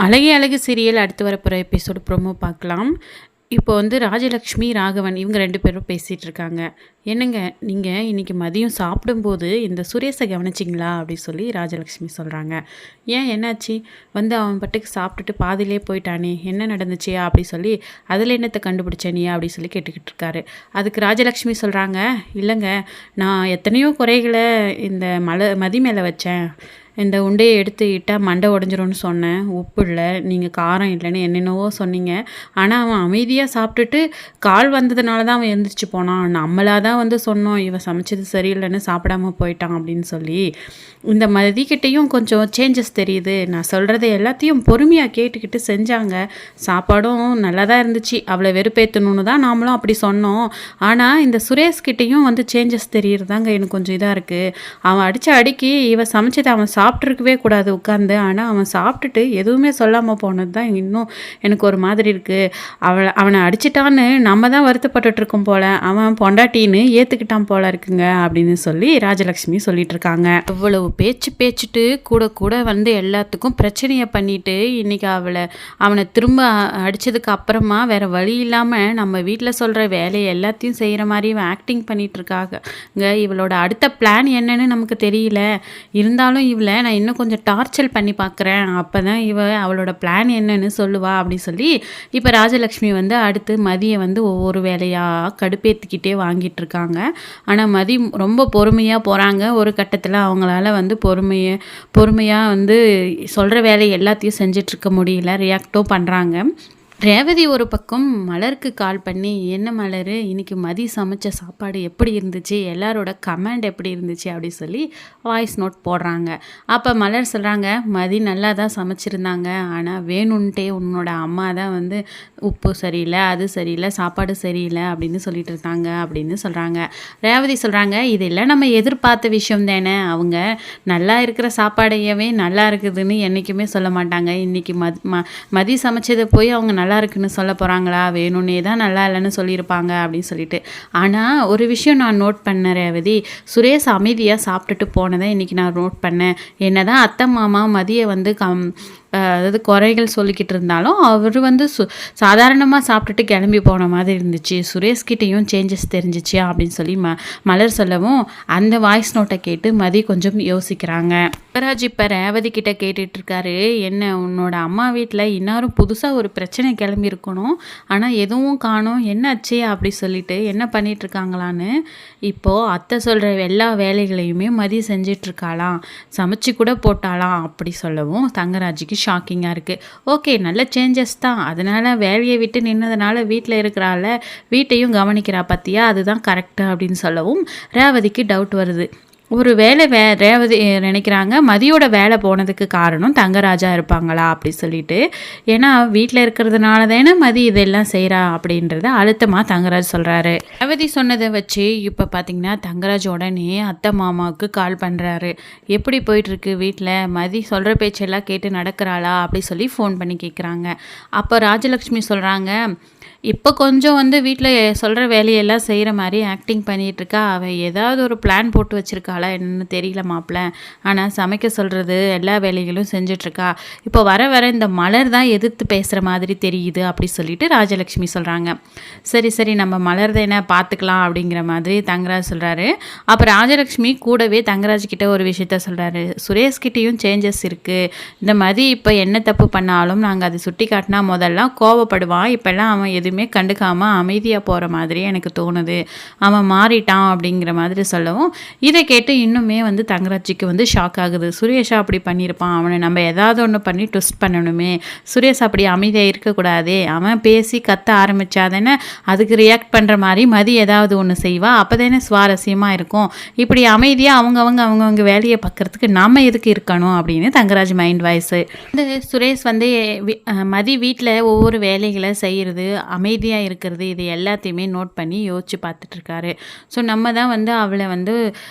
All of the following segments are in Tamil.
அழகே அழகு சீரியல் அடுத்து வரப்போகிற எபிசோடு ப்ரோமோ பார்க்கலாம். இப்போ வந்து ராஜலக்ஷ்மி, ராகவன் இவங்க 2 பேரும் பேசிகிட்டு இருக்காங்க. என்னங்க, நீங்கள் இன்றைக்கி மதியம் சாப்பிடும்போது இந்த சுரேஷை கவனிச்சிங்களா அப்படி சொல்லி ராஜலக்ஷ்மி சொல்கிறாங்க. ஏன் என்னாச்சு? வந்து அவன் பட்டுக்கு சாப்பிட்டுட்டு பாதியிலே போயிட்டானே, என்ன நடந்துச்சியா அப்படி சொல்லி அதில் என்னத்தை கண்டுபிடிச்சனியா அப்படி சொல்லி கேட்டுக்கிட்டு இருக்காரு. அதுக்கு ராஜலக்ஷ்மி சொல்கிறாங்க, இல்லைங்க, நான் எத்தனையோ குறைகளை இந்த மதி மேலே வச்சேன். இந்த உண்டையை எடுத்து இட்டால் மண்டை உடஞ்சிரும்னு சொன்னேன். உப்பு இல்லை, நீங்கள் காரம் இல்லைன்னு என்னென்னவோ சொன்னீங்க. ஆனால் அவன் அமைதியாக சாப்பிட்டுட்டு கால் வந்ததுனால தான் அவன் எழுந்திரிச்சு போனான். நம்மளாக தான் வந்து சொன்னோம் இவன் சமைச்சது சரியில்லைன்னு சாப்பிடாம போயிட்டான் அப்படின்னு சொல்லி. இந்த மதிக்கிட்டேயும் கொஞ்சம் சேஞ்சஸ் தெரியுது. நான் சொல்கிறத எல்லாத்தையும் பொறுமையாக கேட்டுக்கிட்டு செஞ்சாங்க. சாப்பாடும் நல்லா தான் இருந்துச்சு. அவளை வெறுப்பேற்றணுன்னு தான் நாமளும் அப்படி சொன்னோம். ஆனால் இந்த சுரேஷ்கிட்டேயும் வந்து சேஞ்சஸ் தெரியுறதாங்க எனக்கு கொஞ்சம் இதாக இருக்குது. அவன் அடித்த அடிக்கி இவன் சமைச்சதை அவன் சாப்பிட்ருக்கவே கூடாது உட்காந்து. ஆனால் அவன் சாப்பிட்டுட்டு எதுவுமே சொல்லாமல் போனது தான் இன்னும் எனக்கு ஒரு மாதிரி இருக்குது. அவனை அடிச்சிட்டான்னு நம்ம தான் வருத்தப்பட்டுருக்கோம் போல், அவன் பொண்டாட்டின்னு ஏற்றுக்கிட்டான் போல இருக்குங்க அப்படின்னு சொல்லி ராஜலக்ஷ்மி சொல்லிட்டு இருக்காங்க. இவ்வளவு பேச்சுட்டு கூட வந்து எல்லாத்துக்கும் பிரச்சனையை பண்ணிட்டு இன்னைக்கு அவனை திரும்ப அடித்ததுக்கு அப்புறமா வேற வழி இல்லாமல் நம்ம வீட்டில் சொல்கிற வேலையை எல்லாத்தையும் செய்கிற மாதிரி இவன் ஆக்டிங் பண்ணிட்டு இருக்காங்க. இவளோட அடுத்த பிளான் என்னன்னு நமக்கு தெரியல. இருந்தாலும் நான் இன்னும் கொஞ்சம் டார்ச்சர் பண்ணி பார்க்குறேன். அப்போ தான் அவளோட பிளான் என்னன்னு சொல்லுவா அப்படின்னு சொல்லி இப்போ ராஜலக்ஷ்மி வந்து அடுத்து மதியை வந்து ஒவ்வொரு வேலையாக கடுப்பேற்றிக்கிட்டே வாங்கிட்டு இருக்காங்க. ஆனால் மதி ரொம்ப பொறுமையாக போகிறாங்க. ஒரு கட்டத்தில் அவங்களால வந்து பொறுமையாக வந்து சொல்கிற வேலை எல்லாத்தையும் செஞ்சிட்ருக்க முடியல. ரியாக்டும் பண்ணுறாங்க. ரேவதி ஒரு பக்கம் மலருக்கு கால் பண்ணி, என்ன மலர், இன்றைக்கி மதி சமைச்ச சாப்பாடு எப்படி இருந்துச்சு, எல்லாரோட கமெண்ட் எப்படி இருந்துச்சு அப்படி சொல்லி வாய்ஸ் நோட் போடுறாங்க. அப்போ மலர் சொல்கிறாங்க, மதி நல்லா தான் சமைச்சிருந்தாங்க. ஆனால் வேணுன்ட்டே உன்னோட அம்மா தான் வந்து உப்பு சரியில்லை, அது சரியில்லை, சாப்பாடு சரியில்லை அப்படின்னு சொல்லிட்டு இருக்காங்க அப்படின்னு சொல்கிறாங்க. ரேவதி சொல்கிறாங்க, இதெல்லாம் நம்ம எதிர்பார்த்த விஷயம் தானே. அவங்க நல்லா இருக்கிற சாப்பாடையவே நல்லா இருக்குதுன்னு என்றைக்குமே சொல்ல மாட்டாங்க. இன்றைக்கி மதி சமைச்சதை போய் அவங்க நல்லா இருக்குன்னு சொல்ல போகிறாங்களா? வேணும்னே தான் நல்லா இல்லைன்னு சொல்லியிருப்பாங்க அப்படின்னு சொல்லிட்டு. ஆனால் ஒரு விஷயம் நான் நோட் பண்ணேன் ரேவதி, சுரேஷ் அமைதியாக சாப்பிட்டுட்டு போனதை இன்றைக்கி நான் நோட் பண்ணேன். என்ன தான் அத்தை மாமா மதியை வந்து அதாவது குறைகள் சொல்லிக்கிட்டு இருந்தாலும் அவர் வந்து சாதாரணமாக சாப்பிட்டுட்டு கிளம்பி போன மாதிரி இருந்துச்சு. சுரேஷ்கிட்டையும் சேஞ்சஸ் தெரிஞ்சிச்சு அப்படின்னு சொல்லி மலர் சொல்லவும் அந்த வாய்ஸ் நோட்டை கேட்டு மதி கொஞ்சம் யோசிக்கிறாங்க. யுவராஜ் இப்போ ரேவதி கிட்ட கேட்டுட்ருக்காரு, என்ன உன்னோட அம்மா வீட்டில் இன்னாரும் புதுசாக ஒரு பிரச்சனை கிளம்பி இருக்கணும், ஆனால் எதுவும் காணோம், என்னாச்சு அப்படி சொல்லிட்டு என்ன பண்ணிகிட்ருக்காங்களான்னு. இப்போது அத்தை சொல்கிற எல்லா வேலைகளையுமே மதி செஞ்சிட்ருக்காளாம், சமைச்சு கூட போட்டாலாம் அப்படி சொல்லவும் தங்கராஜுக்கு ஷாக்கிங்காக இருக்குது. ஓகே, நல்ல சேஞ்சஸ் தான். அதனால் வேலையை விட்டு நின்னதுனால வீட்டில் இருக்கிறால வீட்டையும் கவனிக்கிறா பற்றியா, அதுதான் கரெக்டு அப்படின்னு சொல்லவும் ரேவதிக்கு டவுட் வருது. ஒரு வேலை ரேவதி நினைக்கிறாங்க மதியோட வேலை போனதுக்கு காரணம் தங்கராஜா இருப்பாங்களா அப்படி சொல்லிட்டு. ஏன்னா வீட்டில் இருக்கிறதுனால தானே மதி இதெல்லாம் செய்கிறா அப்படின்றத அழுத்தமாக தங்கராஜ் சொல்கிறாரு. ரேவதி சொன்னதை வச்சு இப்போ பார்த்திங்கன்னா தங்கராஜ் உடனே அத்தை மாமாவுக்கு கால் பண்ணுறாரு. எப்படி போயிட்டுருக்கு வீட்டில், மதி சொல்கிற பேச்செல்லாம் கேட்டு நடக்கிறாளா அப்படி சொல்லி ஃபோன் பண்ணி கேட்குறாங்க. அப்போ ராஜலக்ஷ்மி சொல்கிறாங்க, இப்போ கொஞ்சம் வந்து வீட்டில் சொல்கிற வேலையெல்லாம் செய்கிற மாதிரி ஆக்டிங் பண்ணிகிட்ருக்கா. அவள் ஏதாவது ஒரு பிளான் போட்டு வச்சுருக்காளா என்னென்னு தெரியல மாப்பிள்ள. ஆனால் சமைக்க சொல்கிறது எல்லா வேலைகளும் செஞ்சிட்ருக்கா. இப்போ வர இந்த மலர் தான் எதிர்த்து பேசுகிற மாதிரி தெரியுது அப்படி சொல்லிட்டு ராஜலக்ஷ்மி சொல்கிறாங்க. சரி நம்ம மலர் தானே பார்த்துக்கலாம் அப்படிங்கிற மாதிரி தங்கராஜ் சொல்கிறாரு. அப்போ ராஜலக்ஷ்மி கூடவே தங்கராஜ் கிட்ட ஒரு விஷயத்த சொல்கிறாரு, சுரேஷ்கிட்டையும் சேஞ்சஸ் இருக்குது. இந்த மாதிரி இப்போ என்ன தப்பு பண்ணாலும் நாங்கள் அதை சுட்டி காட்டினா முதல்லாம் கோவப்படுவான், இப்போல்லாம் அவன் எதுவுமே கண்டுக்காமல் அமைதியாக போகிற மாதிரி எனக்கு தோணுது, அவன் மாறிட்டான் அப்படிங்கிற மாதிரி சொல்லவும் இதை கேட்டு இன்னுமே வந்து தங்கராஜிக்கு வந்து ஷாக் ஆகுது. சுரேஷா அப்படி பண்ணியிருப்பான், அவனை நம்ம ஏதாவது ஒன்று பண்ணி ட்விஸ்ட் பண்ணணுமே, சுரேஷ் அப்படி அமைதியாக இருக்கக்கூடாதே, அவன் பேசி கத்த ஆரம்பித்தாதானே அதுக்கு ரியாக்ட் பண்ணுற மாதிரி மதி ஏதாவது ஒன்று செய்வா, அப்போ தானே சுவாரஸ்யமாக இருக்கும். இப்படி அமைதியாக அவங்கவுங்க வேலையை பார்க்குறதுக்கு நாம் எதுக்கு இருக்கணும் அப்படின்னு தங்கராஜ் மைண்ட் வாய்ஸு. இந்த சுரேஷ் வந்து மதி வீட்டில் ஒவ்வொரு வேலைகளை செய்கிறது, அமைதியாக இருக்கிறது, இது எல்லாத்தையுமே நோட் பண்ணி யோசிச்சு பார்த்துட்ருக்காரு. ஸோ நம்ம தான் வந்து அவளை வந்து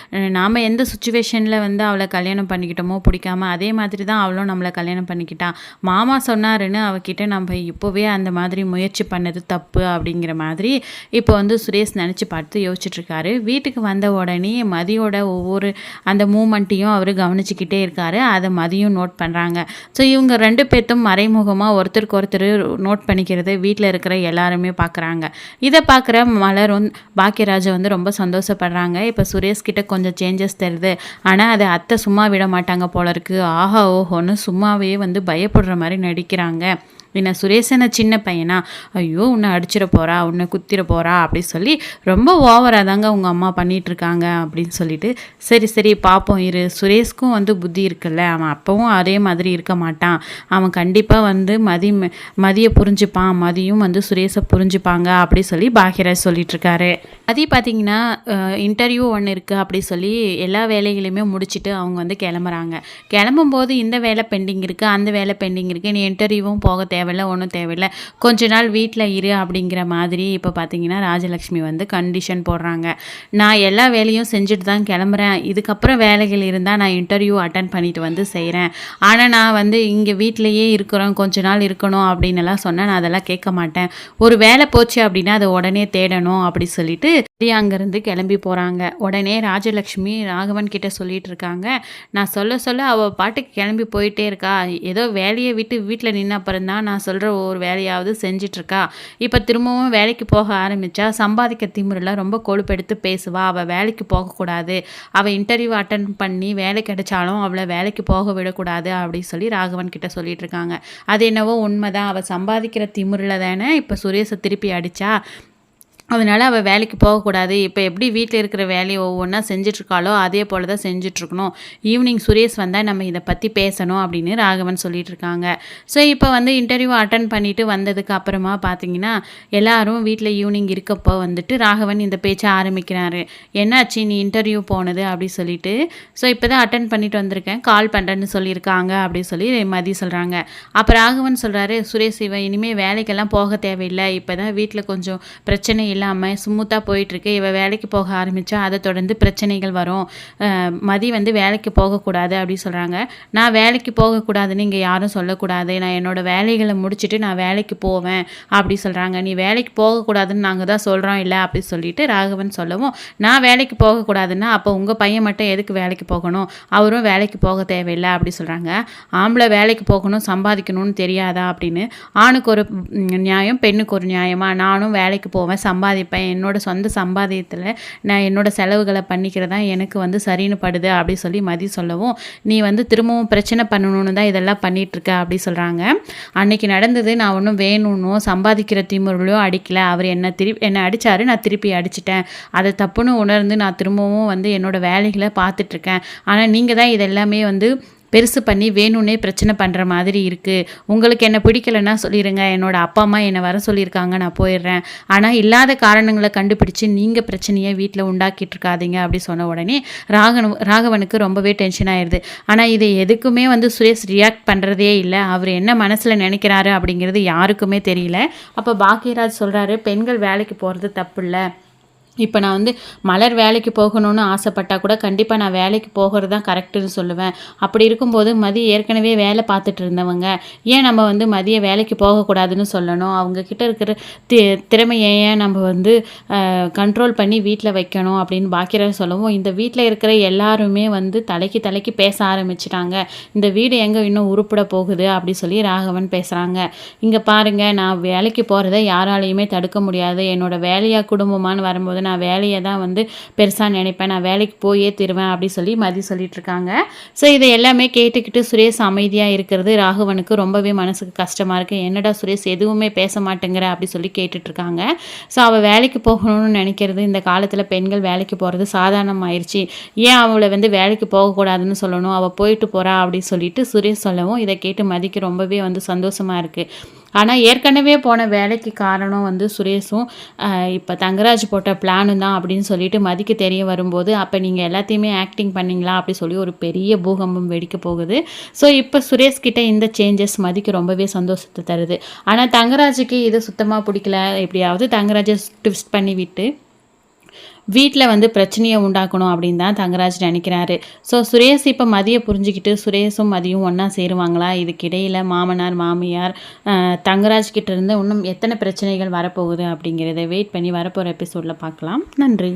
நாம் நம்ம எந்த சுச்சுவேஷனில் வந்து அவளை கல்யாணம் பண்ணிக்கிட்டோமோ பிடிக்காம அதே மாதிரி தான் அவளும் நம்மளை கல்யாணம் பண்ணிக்கிட்டான். மாமா சொன்னாருன்னு அவகிட்ட நம்ம இப்போவே அந்த மாதிரி முயற்சி பண்ணது தப்பு அப்படிங்கிற மாதிரி இப்போ வந்து சுரேஷ் நினச்சி பார்த்து யோசிச்சுட்ருக்காரு. வீட்டுக்கு வந்த உடனே மதியோட ஒவ்வொரு அந்த மூமெண்ட்டையும் அவர் கவனிச்சுக்கிட்டே இருக்காரு. அதை மதியம் நோட் பண்ணுறாங்க. ஸோ இவங்க 2 பேர்த்தும் மறைமுகமாக ஒருத்தருக்கு ஒருத்தர் நோட் பண்ணிக்கிறது வீட்டில் இருக்கிற எல்லாருமே பார்க்குறாங்க. இதை பார்க்குற மலரும் பாக்கியராஜை வந்து ரொம்ப சந்தோஷப்படுறாங்க. இப்போ சுரேஷ் கிட்ட கொஞ்சம் சேஞ்சஸ் தெரியுது. ஆனால் அதை அத்தை சும்மா விட மாட்டாங்க போல இருக்குது. ஆஹா ஓஹோன்னு சும்மாவே வந்து பயப்படுற மாதிரி நடிக்கிறாங்க. என்ன சுரேஷனை சின்ன பையனா, ஐயோ உன்னை அடிச்சிட போகிறா, உன்னை குத்திர போகிறா அப்படி சொல்லி ரொம்ப ஓவராக தாங்க உங்கள் அம்மா பண்ணிகிட்ருக்காங்க அப்படின்னு சொல்லிட்டு, சரி சரி பார்ப்போம் இரு, சுரேஷ்க்கும் வந்து புத்தி இருக்குல்ல, அவன் அப்பவும் அதே மாதிரி இருக்க மாட்டான், அவன் கண்டிப்பாக வந்து மதியை புரிஞ்சுப்பான், மதியும் வந்து சுரேஷை புரிஞ்சுப்பாங்க அப்படி சொல்லி பாக்கியராஜ் சொல்லிகிட்ருக்காரு. மதி பார்த்திங்கன்னா இன்டர்வியூ ஒன்று இருக்குது அப்படி சொல்லி எல்லா வேலைகளையுமே முடிச்சுட்டு அவங்க வந்து கிளம்புறாங்க. கிளம்பும்போது இந்த வேலை பெண்டிங் இருக்குது, அந்த வேலை பெண்டிங் இருக்குது, நீ இன்டர்வியூவும் போக தேவையில்லை, ஒன்றும் தேவையில்லை, கொஞ்ச நாள் வீட்டில் இரு அப்படிங்கிற மாதிரி இப்போ பார்த்தீங்கன்னா ராஜலக்ஷ்மி வந்து கண்டிஷன் போடுறாங்க. நான் எல்லா வேலையும் செஞ்சுட்டு தான் கிளம்புறேன், இதுக்கப்புறம் வேலைகள் இருந்தால் நான் இன்டர்வியூ அட்டன் பண்ணிட்டு வந்து செய்கிறேன், ஆனால் நான் வந்து இங்கே வீட்டிலையே இருக்கிறோம், கொஞ்ச நாள் இருக்கணும் அப்படின்னு எல்லாம் சொன்னேன், நான் அதெல்லாம் கேட்க மாட்டேன், ஒரு வேலை போச்சு அப்படின்னா அதை உடனே தேடணும் அப்படி சொல்லிட்டு அங்கேருந்து கிளம்பி போகிறாங்க. உடனே ராஜலக்ஷ்மி ராகவன் கிட்ட சொல்லிட்டு இருக்காங்க, நான் சொல்ல சொல்ல அவள் பாட்டுக்கு கிளம்பி போயிட்டே இருக்கா, ஏதோ வேலையை விட்டு வீட்டில் நின்ன அப்புறம் தான் நான் சொல்கிற ஒரு வேலையாவது செஞ்சிட்ருக்கா, இப்போ திரும்பவும் வேலைக்கு போக ஆரம்பித்தா சம்பாதிக்க திமிரில் ரொம்ப கொழுப்பெடுத்து பேசுவா, அவள் வேலைக்கு போகக்கூடாது, அவள் இன்டர்வியூ அட்டன் பண்ணி வேலை கிடைச்சாலும் அவளை வேலைக்கு போக விடக்கூடாது அப்படின்னு சொல்லி ராகவன் கிட்ட சொல்லிட்டு இருக்காங்க. அது என்னவோ உண்மைதான், அவள் சம்பாதிக்கிற திமிரில் தானே இப்போ சுரேஷை திருப்பி அடித்தா, அதனால் அவள் வேலைக்கு போகக்கூடாது, இப்போ எப்படி வீட்டில் இருக்கிற வேலையை ஒவ்வொன்றா செஞ்சிட்ருக்காளோ அதே போல் தான் செஞ்சிட்ருக்கணும், ஈவினிங் சுரேஷ் வந்தால் நம்ம இதை பற்றி பேசணும் அப்படின்னு ராகவன் சொல்லிட்டு இருக்காங்க. ஸோ இப்போ வந்து இன்டர்வியூ அட்டன் பண்ணிவிட்டு வந்ததுக்கு அப்புறமா பார்த்தீங்கன்னா எல்லாரும் வீட்டில் ஈவினிங் இருக்கப்போ வந்துட்டு ராகவன் இந்த பேச்சை ஆரம்பிக்கிறாரு. என்னாச்சு நீ இன்டர்வியூ போனது அப்படி சொல்லிட்டு, ஸோ இப்போ தான் அட்டன் பண்ணிட்டு வந்திருக்கேன், கால் பண்ணுறேன்னு சொல்லியிருக்காங்க அப்படி சொல்லி மதி சொல்கிறாங்க. அப்போ ராகவன் சொல்கிறாரு, சுரேஷ் இவன் இனிமேல் வேலைக்கெல்லாம் போக தேவையில்லை, இப்போ தான் வீட்டில் கொஞ்சம் பிரச்சனை இல்லாமல் ஸ்மூத்தாக போயிட்டுருக்கு, இவள் வேலைக்கு போக ஆரம்பித்தா அதை தொடர்ந்து பிரச்சனைகள் வரும், மதி வந்து வேலைக்கு போகக்கூடாது அப்படின்னு சொல்கிறாங்க. நான் வேலைக்கு போகக்கூடாதுன்னு இங்கே யாரும் சொல்லக்கூடாது, நான் என்னோடய வேலைகளை முடிச்சுட்டு நான் வேலைக்கு போவேன் அப்படி சொல்கிறாங்க. நீ வேலைக்கு போகக்கூடாதுன்னு நாங்கள் தான் சொல்கிறோம் இல்லை அப்படி சொல்லிட்டு ராகவன் சொல்லவும், நான் வேலைக்கு போகக்கூடாதுன்னா அப்போ உங்கள் பையன் மட்டும் எதுக்கு வேலைக்கு போகணும், அவரும் வேலைக்கு போக தேவையில்லை அப்படி சொல்கிறாங்க. ஆம்பளை வேலைக்கு போகணும் சம்பாதிக்கணும்னு தெரியாதா அப்படின்னு, ஆணுக்கு ஒரு நியாயம் பெண்ணுக்கு ஒரு நியாயமா, நானும் வேலைக்கு போவேன் சம்பாதிப்பேன், என்னோட சொந்த சம்பாதியத்தில் நான் என்னோட செலவுகளை பண்ணிக்கிறதா எனக்கு வந்து சரின்னு படுது அப்படி சொல்லி மதி சொல்லவும், நீ வந்து திரும்பவும் பிரச்சனை பண்ணணும்னு தான் இதெல்லாம் பண்ணிகிட்ருக்க அப்படி சொல்கிறாங்க. அன்னைக்கு நடந்தது நான் ஒன்றும் வேணும்னோ சம்பாதிக்கிற திமுறையோ அடிக்கல, அவர் என்னை அடித்தார், நான் திருப்பி அடிச்சிட்டேன், அதை தப்புன்னு உணர்ந்து நான் திரும்பவும் வந்து என்னோடய வேலைகளை பார்த்துட்ருக்கேன், ஆனால் நீங்கள் தான் இதெல்லாமே வந்து பெருசு பண்ணி வேணும்னே பிரச்சனை பண்ணுற மாதிரி இருக்குது, உங்களுக்கு என்ன பிடிக்கலைன்னா சொல்லிடுங்க, என்னோடய அப்பா அம்மா என்னை வர சொல்லியிருக்காங்க, நான் போயிடுறேன், ஆனால் இல்லாத காரணங்களை கண்டுபிடிச்சி நீங்கள் பிரச்சனையை வீட்டில் உண்டாக்கிட்டு இருக்காதீங்க அப்படி சொன்ன உடனே ராகவனுக்கு ரொம்பவே டென்ஷன் ஆயிடுது. ஆனால் இதை எதுக்குமே வந்து சுரேஷ் ரியாக்ட் பண்ணுறதே இல்லை, அவர் என்ன மனசில் நினைக்கிறாரு அப்படிங்கிறது யாருக்குமே தெரியல. அப்போ பாக்கியராஜ் சொல்கிறாரு, பெண்கள் வேலைக்கு போகிறது தப்பு இல்லை, இப்போ நான் வந்து மலர் வேலைக்கு போகணும்னு ஆசைப்பட்டால் கூட கண்டிப்பாக நான் வேலைக்கு போகிறது தான் கரெக்டுன்னு சொல்லுவேன், அப்படி இருக்கும்போது மதி ஏற்கனவே வேலை பார்த்துட்டு இருந்தவங்க, ஏன் நம்ம வந்து மதியை வேலைக்கு போகக்கூடாதுன்னு சொல்லணும், அவங்கக்கிட்ட இருக்கிற திறமையை ஏன் நம்ம வந்து கண்ட்ரோல் பண்ணி வீட்டில் வைக்கணும் அப்படின்னு பாக்கியராஜ் சொல்லவும், இந்த வீட்டில் இருக்கிற எல்லாருமே வந்து தலைக்கு பேச ஆரம்பிச்சிட்டாங்க, இந்த வீடு எங்கே இன்னும் உருப்பிட போகுது அப்படி சொல்லி ராகவன் பேசுகிறாங்க. இங்கே பாருங்கள், நான் வேலைக்கு போகிறத யாராலையுமே தடுக்க முடியாது, என்னோடய வேலையாக குடும்பமானு வரும்போது நான் வேலையை தான் வந்து பெருசாக நினைப்பேன், நான் வேலைக்கு போயே தருவேன் அப்படி சொல்லி மதி சொல்லிட்டுருக்காங்க. ஸோ இதை எல்லாமே கேட்டுக்கிட்டு சுரேஷ் அமைதியாக இருக்கிறது ராகவனுக்கு ரொம்பவே மனசுக்கு கஷ்டமாக இருக்குது. என்னடா சுரேஷ் எதுவுமே பேச மாட்டேங்கிற அப்படி சொல்லி கேட்டுட்ருக்காங்க. ஸோ அவள் வேலைக்கு போகணும்னு நினைக்கிறது, இந்த காலத்தில் பெண்கள் வேலைக்கு போகிறது சாதாரணமாயிருச்சு, ஏன் அவளை வந்து வேலைக்கு போகக்கூடாதுன்னு சொல்லணும், அவள் போயிட்டு போகிறா அப்படி சொல்லிட்டு சுரேஷ் சொல்லவும், இதை கேட்டு மதிக்கு ரொம்பவே வந்து சந்தோஷமாக இருக்குது. ஆனால் ஏற்கனவே போன வேலைக்கு காரணம் வந்து சுரேஷும் இப்போ தங்கராஜ் போட்ட பிளானு தான் அப்படின்னு சொல்லிட்டு மதிக்கு தெரிய வரும்போது, அப்போ நீங்கள் எல்லாத்தையுமே ஆக்டிங் பண்ணிங்களா அப்படி சொல்லி ஒரு பெரிய பூகம்பம் வெடிக்க போகுது. ஸோ இப்போ சுரேஷ் கிட்ட இந்த சேஞ்சஸ் மதிக்கு ரொம்பவே சந்தோஷத்தை தருது. ஆனால் தங்கராஜுக்கு இது சுத்தமாக பிடிக்கல, எப்படியாவது தங்கராஜை ட்விஸ்ட் பண்ணி விட்டு வீட்டில் வந்து பிரச்சனையை உண்டாக்கணும் அப்படின்னு தான் தங்கராஜ் நினைக்கிறாரு. ஸோ சுரேஷ் இப்போ மதியை புரிஞ்சுக்கிட்டு சுரேஷும் மதியும் ஒன்றா சேருவாங்களா? இதுக்கிடையில் மாமனார் மாமியார் தங்கராஜ் கிட்ட இருந்து இன்னும் எத்தனை பிரச்சனைகள் வரப்போகுது அப்படிங்கிறத வெயிட் பண்ணி வரப்போகிற எபிசோடில் பார்க்கலாம். நன்றி.